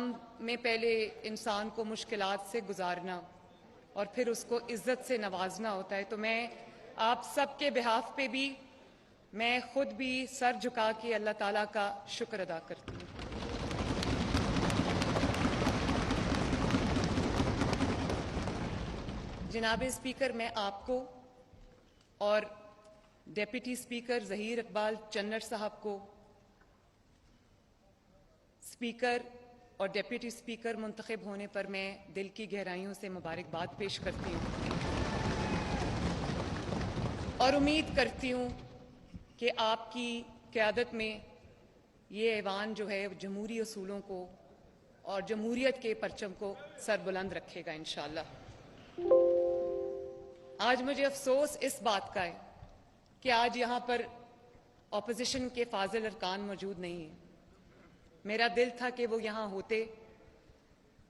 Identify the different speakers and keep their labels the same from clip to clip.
Speaker 1: इस्लाम में पहले इंसान को मुश्किलात से गुजारना और फिर उसको इज्जत से नवाजना होता है। तो मैं आप सब के बिहाफ पे भी, मैं खुद भी सर झुका के अल्लाह ताला का शुक्र अदा करती हूँ। जनाब स्पीकर, मैं आपको और डेप्यूटी स्पीकर ज़हीर इकबाल चन्नर साहब को, स्पीकर और डेप्यूटी स्पीकर मुंतखब होने पर मैं दिल की गहराइयों से मुबारकबाद पेश करती हूँ और उम्मीद करती हूँ कि आपकी क़यादत में ये ऐवान जो है जमहूरी असूलों को और जमहूरियत के परचम को सरबुलंद रखेगा इंशाअल्लाह। आज मुझे अफसोस इस बात का है कि आज यहाँ पर ऑपोजिशन के फाजिल अरकान मौजूद नहीं हैं। मेरा दिल था कि वो यहाँ होते,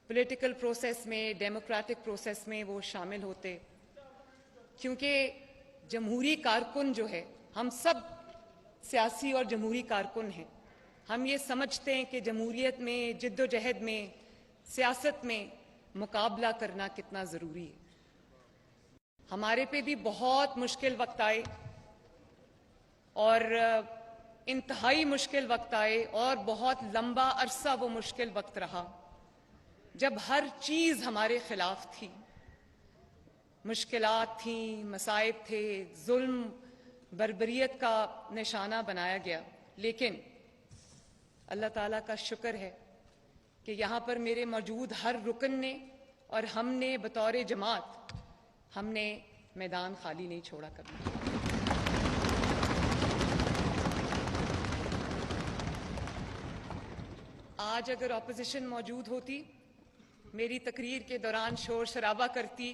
Speaker 1: पॉलिटिकल प्रोसेस में, डेमोक्रेटिक प्रोसेस में वो शामिल होते, क्योंकि जमहूरी कारकुन जो है, हम सब सियासी और जमहूरी कारकुन हैं। हम ये समझते हैं कि जमहूरियत में, जिद्दोजहद में, सियासत में मुकाबला करना कितना ज़रूरी है। हमारे पे भी बहुत मुश्किल वक्त आए और इंतहाई मुश्किल वक्त आए और बहुत लंबा अरसा वो मुश्किल वक्त रहा जब हर चीज़ हमारे खिलाफ थी। मुश्किलात थी, मसाइब थे, जुल्म, बर्बरियत का निशाना बनाया गया। लेकिन अल्लाह ताला का शुक्र है कि यहाँ पर मेरे मौजूद हर रुकन ने और हमने बतौर जमात, हमने मैदान खाली नहीं छोड़ा कभी। आज अगर ऑपोजिशन मौजूद होती, मेरी तकरीर के दौरान शोर शराबा करती,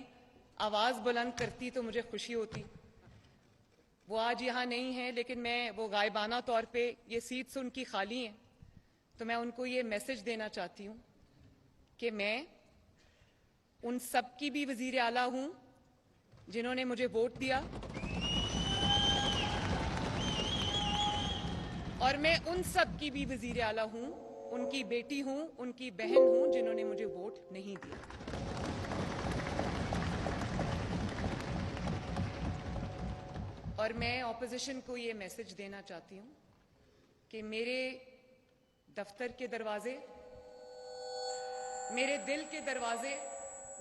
Speaker 1: आवाज़ बुलंद करती, तो मुझे खुशी होती। वो आज यहाँ नहीं है, लेकिन मैं वो गायबाना तौर पे, ये सीट्स उनकी खाली हैं, तो मैं उनको ये मैसेज देना चाहती हूँ कि मैं उन सब की भी वज़ीर आला हूँ जिन्होंने मुझे वोट दिया, और मैं उन सब की भी वज़ीर आला हूँ, उनकी बेटी हूँ, उनकी बहन हूँ जिन्होंने मुझे वोट नहीं दिया। और मैं ऑपोजिशन को ये मैसेज देना चाहती हूँ कि मेरे दफ्तर के दरवाजे, मेरे दिल के दरवाजे,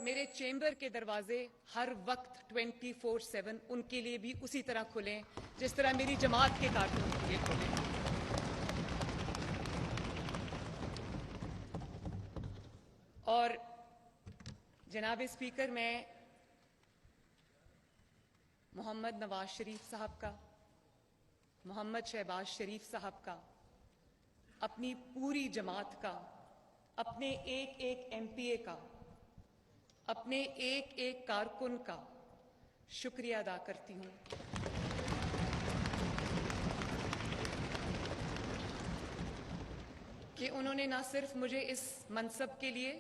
Speaker 1: मेरे चेंबर के दरवाजे हर वक्त 24/7 उनके लिए भी उसी तरह खुले जिस तरह मेरी जमात के कारकुनों के लिए खुले। और जनाब स्पीकर, मैं मोहम्मद नवाज शरीफ साहब का, मोहम्मद शहबाज शरीफ साहब का, अपनी पूरी जमात का, अपने एक एक MPA का, अपने एक एक कारकुन का शुक्रिया अदा करती हूँ कि उन्होंने न सिर्फ मुझे इस मनसब के लिए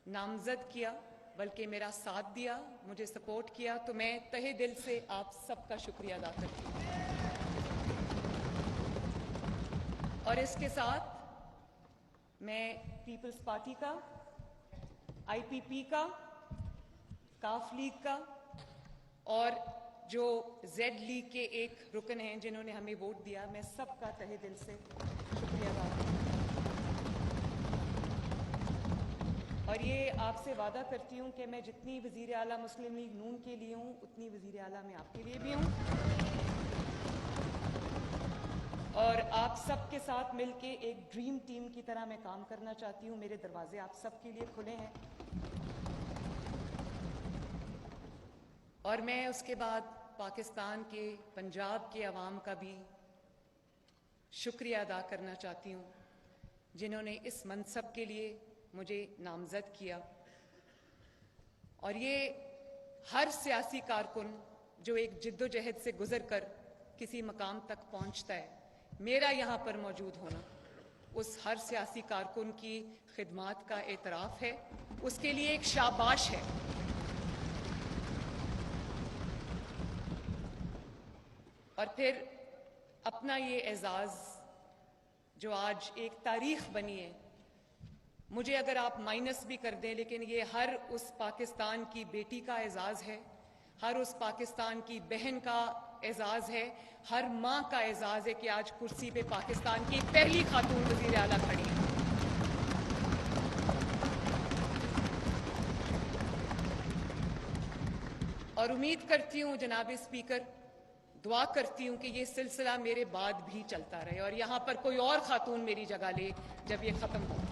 Speaker 1: नामजद किया, बल्कि मेरा साथ दिया, मुझे सपोर्ट किया। तो मैं तहे दिल से आप सबका शुक्रिया अदा करती हूँ। और इसके साथ मैं पीपल्स पार्टी का, IPP का, काफ लीग का और जो जेड लीग के एक रुकन हैं जिन्होंने हमें वोट दिया, मैं सबका तहे दिल से शुक्रिया अदा करती हूँ। और ये आपसे वादा करती हूँ कि मैं जितनी वज़ीर आला मुस्लिम लीग नून के लिए हूँ, उतनी वज़ीर आला मैं आपके लिए भी हूँ। और आप सब के साथ मिलके एक ड्रीम टीम की तरह मैं काम करना चाहती हूँ। मेरे दरवाजे आप सब के लिए खुले हैं। और मैं उसके बाद पाकिस्तान के, पंजाब के अवाम का भी शुक्रिया अदा करना चाहती हूँ जिन्होंने इस मनसब के लिए मुझे नामजद किया। और ये हर सियासी कारकुन जो एक जिद्दोजहद से गुजर कर किसी मकाम तक पहुँचता है, मेरा यहाँ पर मौजूद होना उस हर सियासी कारकुन की खिदमात का एतराफ़ है, उसके लिए एक शाबाश है। और फिर अपना ये एजाज़ जो आज एक तारीख बनी है, मुझे अगर आप माइनस भी कर दें, लेकिन ये हर उस पाकिस्तान की बेटी का एजाज़ है, हर उस पाकिस्तान की बहन का एजाज़ है, हर माँ का एजाज़ है कि आज कुर्सी पे पाकिस्तान की पहली खातून वज़ीर आला खड़ी है। और उम्मीद करती हूँ जनाब स्पीकर, दुआ करती हूँ कि ये सिलसिला मेरे बाद भी चलता रहे और यहाँ पर कोई और खातून मेरी जगह ले जब ये ख़त्म हो।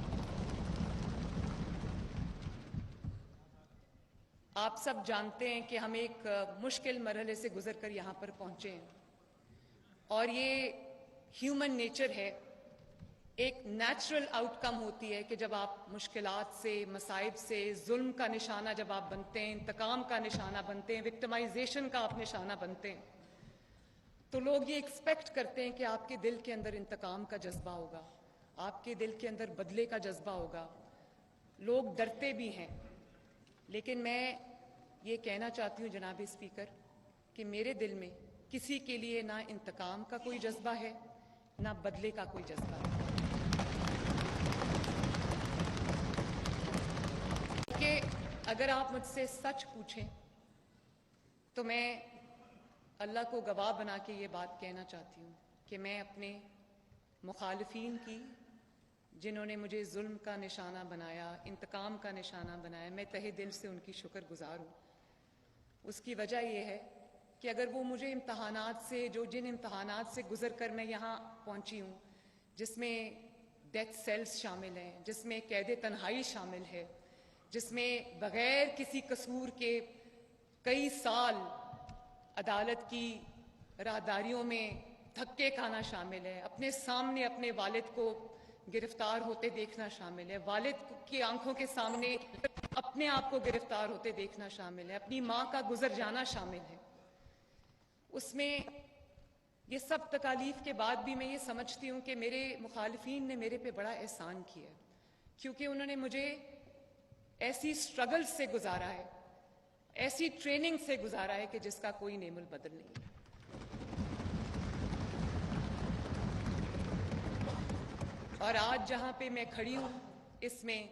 Speaker 1: आप सब जानते हैं कि हम एक मुश्किल मरहले से गुजर कर यहाँ पर पहुँचे हैं और ये ह्यूमन नेचर है। एक नेचुरल आउटकम होती है कि जब आप मुश्किलात से, मसाइब से, जुल्म का निशाना जब आप बनते हैं, इंतकाम का निशाना बनते हैं, विक्टिमाइजेशन का आप निशाना बनते हैं, तो लोग ये एक्सपेक्ट करते हैं कि आपके दिल के अंदर इंतकाम का जज्बा होगा, आपके दिल के अंदर बदले का जज्बा होगा। लोग डरते भी हैं, लेकिन मैं ये कहना चाहती हूँ जनाब स्पीकर कि मेरे दिल में किसी के लिए ना इंतकाम का कोई जज्बा है, ना बदले का कोई जज्बा है। कि अगर आप मुझसे सच पूछें तो मैं अल्लाह को गवाह बना के ये बात कहना चाहती हूँ कि मैं अपने मुखालिफिन की, जिन्होंने मुझे जुल्म का निशाना बनाया, इंतकाम का निशाना बनाया, मैं तहे दिल से उनकी शुक्रगुजार हूँ। उसकी वजह यह है कि अगर वो मुझे इम्तहानात से, जिन इम्तहानात से गुजर कर मैं यहाँ पहुँची हूँ, जिसमें डेथ सेल्स शामिल हैं, जिसमें कैद तन्हाई शामिल है, जिसमें बग़ैर किसी कसूर के कई साल अदालत की राहदारियों में धक्के खाना शामिल है, अपने सामने अपने वालिद को गिरफ्तार होते देखना शामिल है, वालिद की आंखों के सामने अपने आप को गिरफ्तार होते देखना शामिल है, अपनी माँ का गुजर जाना शामिल है। उसमें ये सब तकालीफ के बाद भी मैं ये समझती हूँ कि मेरे मुखालिफिन ने मेरे पे बड़ा एहसान किया, क्योंकि उन्होंने मुझे ऐसी स्ट्रगल से गुजारा है, ऐसी ट्रेनिंग से गुजारा है कि जिसका कोई नेमुल बदल नहीं है। और आज जहाँ पे मैं खड़ी हूँ, इसमें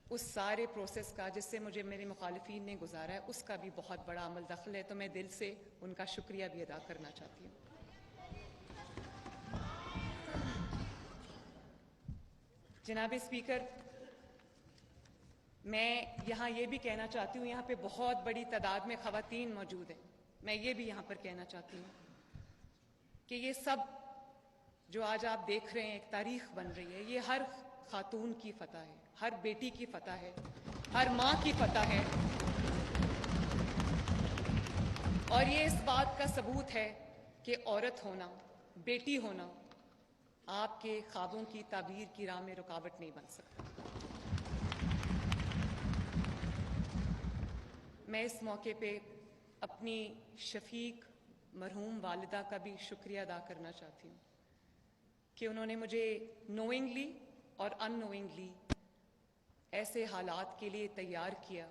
Speaker 1: उस सारे प्रोसेस का जिससे मुझे मेरे मुखालिफिन ने गुजारा है, उसका भी बहुत बड़ा अमल दखल है। तो मैं दिल से उनका शुक्रिया भी अदा करना चाहती हूँ। जनाब स्पीकर, मैं यहाँ ये भी कहना चाहती हूँ, यहाँ पे बहुत बड़ी तादाद में ख़वातीन मौजूद हैं। मैं ये भी यहाँ पर कहना चाहती हूँ कि ये सब जो आज आप देख रहे हैं, एक तारीख बन रही है, ये हर खातून की फतह है, हर बेटी की फतह है, हर माँ की फतह है। और ये इस बात का सबूत है कि औरत होना, बेटी होना आपके ख्वाबों की ताबीर की राह में रुकावट नहीं बन सकता। मैं इस मौके पे अपनी शफीक मरहूम वालिदा का भी शुक्रिया अदा करना चाहती हूँ कि उन्होंने मुझे नोइंगली और अननोइंगली ऐसे हालात के लिए तैयार किया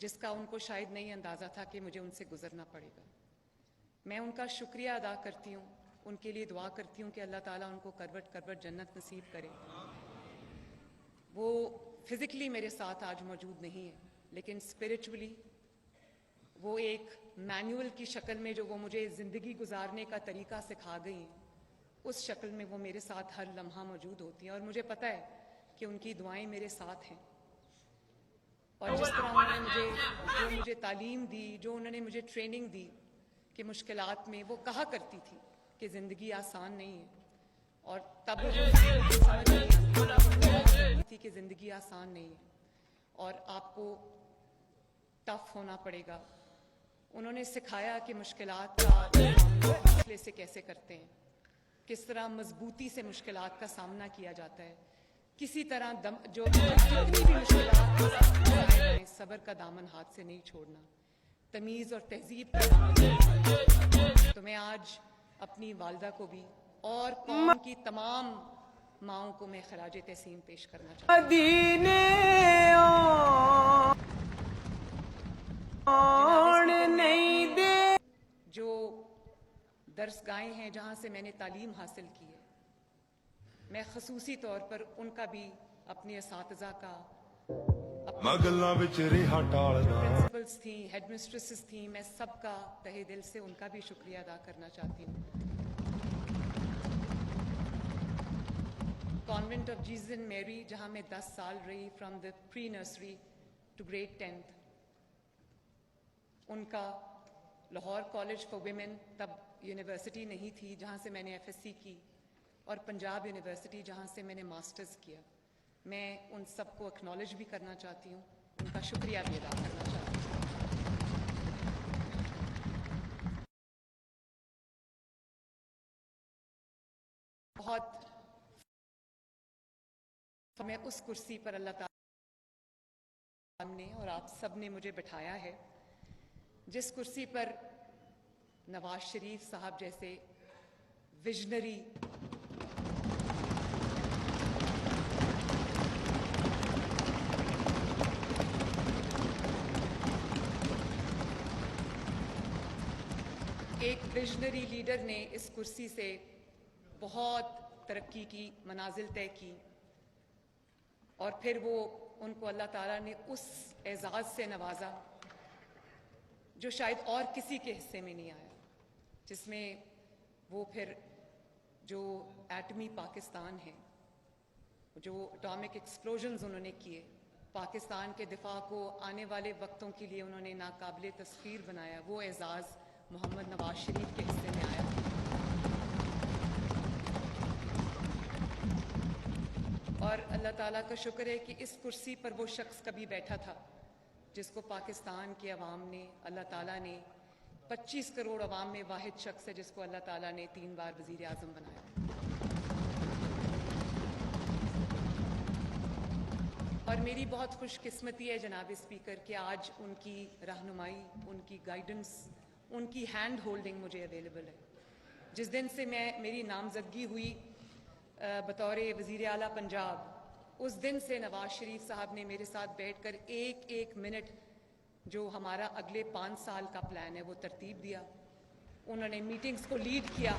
Speaker 1: जिसका उनको शायद नहीं अंदाज़ा था कि मुझे उनसे गुजरना पड़ेगा। मैं उनका शुक्रिया अदा करती हूँ, उनके लिए दुआ करती हूँ कि अल्लाह ताला उनको करवट करवट जन्नत नसीब करे। वो फिज़िकली मेरे साथ आज मौजूद नहीं है, लेकिन स्पिरिचुअली वो एक मैनुअल की शक्ल में जो वो मुझे ज़िंदगी गुजारने का तरीका सिखा गई हैं, उस शक्ल में वो मेरे साथ हर लम्हा मौजूद होती हैं। और मुझे पता है कि उनकी दुआएं मेरे साथ हैं। और जिस तरह उन्होंने मुझे तालीम दी, जो उन्होंने मुझे ट्रेनिंग दी कि मुश्किलात में, वो कहा करती थी कि ज़िंदगी आसान नहीं है, और तब समझ नहीं आती थी कि ज़िंदगी आसान नहीं है और आपको टफ होना पड़ेगा। उन्होंने सिखाया कि मुश्किलात का हौसले से कैसे करते हैं, किस तरह मजबूती से मुश्किलात का सामना किया जाता है, किसी तरह जितनी भी मुश्किलात, सब्र का दामन हाथ से नहीं छोड़ना, तमीज़ और तहजीब का दामन। तो मैं आज अपनी वालिदा को भी और कौम की तमाम माओं को मैं खराज तहसीन पेश करना चाहती हूँ। जो दरसगाहें हैं जहाँ से मैंने तालीम हासिल की है, मैं खसूसी तौर पर उनका भी अपने असातिज़ा का प्रिंसिपल्स थी, हेडमिस्ट्रेसेस थी, मैं सबका तहे दिल से उनका भी शुक्रिया अदा करना चाहती हूँ। Convent of Jesus and Mary जहाँ मैं 10 साल रही, from the pre nursery to grade 10th, उनका लाहौर कॉलेज फॉर विमेन, तब यूनिवर्सिटी नहीं थी, जहाँ से मैंने FSc की, और पंजाब यूनिवर्सिटी जहाँ से मैंने मास्टर्स किया। मैं उन सबको एक्नॉलेज भी करना चाहती हूँ, उनका शुक्रिया भी अदा करना चाहती हूँ। बहुत मैं उस कुर्सी पर अल्लाह ताला ने और आप सब ने मुझे बिठाया है, जिस कुर्सी पर नवाज शरीफ साहब जैसे विजनरी एक विजनरी लीडर ने इस कुर्सी से बहुत तरक्की की, मनाजिल तय की, और फिर वो उनको अल्लाह ताला ने उस एजाज़ से नवाजा जो शायद और किसी के हिस्से में नहीं आया, जिसमें वो फिर जो एटमी पाकिस्तान है, जो एटॉमिक एक्सप्लोजन्स उन्होंने किए, पाकिस्तान के दिफा को आने वाले वक्तों के लिए उन्होंने नाकाबिले तस्खीर बनाया, वो एजाज़ मोहम्मद नवाज शरीफ के हिस्से में आया। और अल्लाह ताला का शुक्र है कि इस कुर्सी पर वो शख्स कभी बैठा था जिसको पाकिस्तान की अवाम ने, अल्लाह ताला ने, 25 करोड़ अवाम में वाहिद शख्स है जिसको अल्लाह ताला ने 3 बार वज़ीर आज़म बनाया। और मेरी बहुत खुशकिस्मती है जनाब स्पीकर कि आज उनकी रहनुमाई, उनकी गाइडेंस, उनकी हैंड होल्डिंग मुझे अवेलेबल है। जिस दिन से मेरी नामजदगी हुई बतौर वज़ीर आला पंजाब, उस दिन से नवाज शरीफ साहब ने मेरे साथ बैठकर एक एक मिनट जो हमारा अगले 5 साल का प्लान है वो तरतीब दिया। उन्होंने मीटिंग्स को लीड किया।